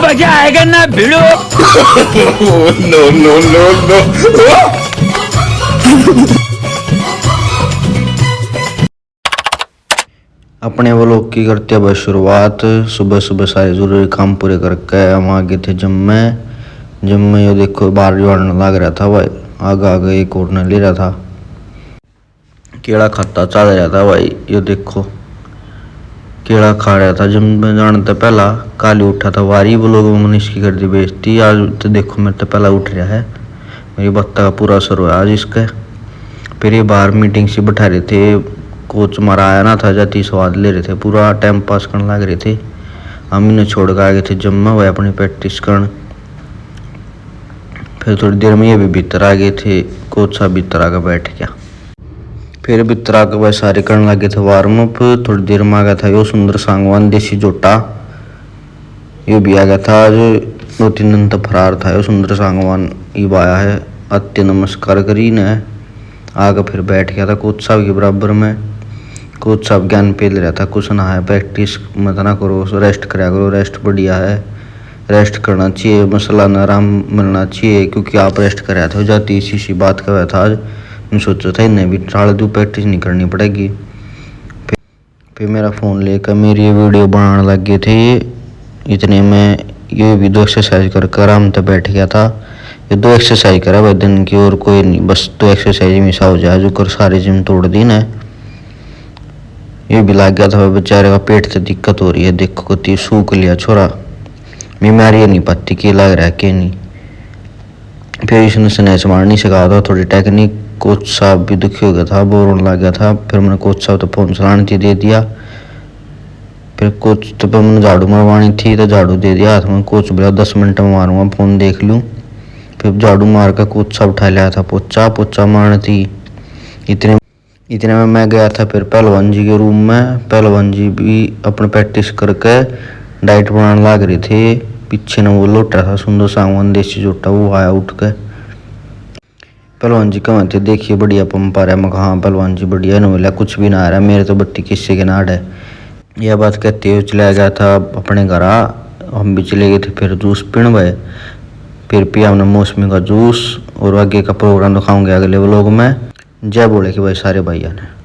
मजा आएगा ना भिड़ो। No no no no. अपने व्लॉग की करते हैं बस शुरुआत। सुबह सुबह सारे जरूरी काम पूरे करके हम आगे थे जिम में ये देखो बाहर जोड़ने लग रहा था भाई। आगे आगे एक और ले रहा था, केड़ा खाता चल रहा था भाई। ये देखो केड़ा खा रहा था जिम में जाने तो पहला। काली उठा था वारी व्लॉग में मैंने इसकी कर दी बेइज्जती। आज तो देखो मेरे तो पहला उठ रहा है, मेरी बत्ता का पूरा असर हुआ आज इसका। फिर ये बाहर मीटिंग से बैठा रहे थे, कोच हमारा आया ना था, जाती स्वाद ले रहे थे, पूरा टाइम पास करने लग रहे थे। हम इन्हें छोड़ कर आ गए थे जिम में भाई अपनी प्रैक्टिस करने। फिर थोड़ी देर में ये भी भीतर आ गए थे, कोच साहब भीतर आकर बैठ गया। फिर भीतर आकर भाई सारे करने लगे थे वार्म अप। थोड़ी देर में आ गया था यो सुंदर सांगवान देसी जोटा, ये भी आ गया था आज। 2-3 दिन तक फरार था यो सुंदर सांगवान, ये आया है अत्य नमस्कार करी ने आकर फिर बैठ गया था कोच साहब के बराबर में। कोच साहब ज्ञान पे ले रहा था, कुछ ना है प्रैक्टिस मत ना करो, रेस्ट कराया करो, रेस्ट बढ़िया है, रेस्ट करना चाहिए, मसला न आराम मिलना चाहिए, क्योंकि आप रेस्ट कराया था जाती इसी सी बात कर रहा था आज। मैं सोचा था इन्हें भी साढ़े दो प्रैक्टिस नहीं करनी पड़ेगी। फिर मेरा फ़ोन लेकर मेरी ये वीडियो बनाने लग गए थे। इतने में ये भी 2 एक्सरसाइज कर आराम से बैठ गया था। ये 2 एक्सरसाइज करा भाई दिन की, और कोई नहीं, बस 2 एक्सरसाइज मिसा हो जाए जो कर सारे जिम तोड़ दी ना। ये भी लग गया था बेचारे का पेट से दिक्कत हो रही है, देखो कति सूख लिया छोरा, बीमारी नहीं पत्ती की लग रहा है कि नहीं। फिर इसने स्नैच मारनी सिखा था थोड़ी टेक्निक। कोच साहब भी दुखी हो गया था, बोर होने लग गया था। फिर मैंने कोच साहब तो फोन चलाने थी दे दिया। फिर कोच तो पर मैंने झाड़ू मारवानी थी तो झाड़ू दे दिया हाथ में। कोच बोला 10 मिनट में मारूंगा, फोन देख लूँ। फिर झाड़ू मार कर कोच साहब उठा लिया था, पोचा मारनी थी। इतने में मैं गया था फिर पहलवान जी के रूम में। पहलवान जी भी अपने प्रैक्टिस करके डाइट बनाने लग रहे थे। पीछे ने वो लोटा था सुंदर सांगवान देसी जोटा, वो आया उठ के। पहलवान जी कहाँ थे, देखिए बढ़िया पंप आ रहा है। मैं हाँ पहलवान जी बढ़िया नहीं मिला, कुछ भी ना आ रहा है, मेरे तो बट्टी किस्से के नाड़ है। यह बात कहते हुए चला गया था अपने घर। हम भी चले गए थे फिर जूस पीने भाई। फिर पिया हमने मौसमी का जूस, और आगे का प्रोग्राम दिखाऊंगे अगले व्लॉग में। जय बोले कि भाई सारे भाइयों ने।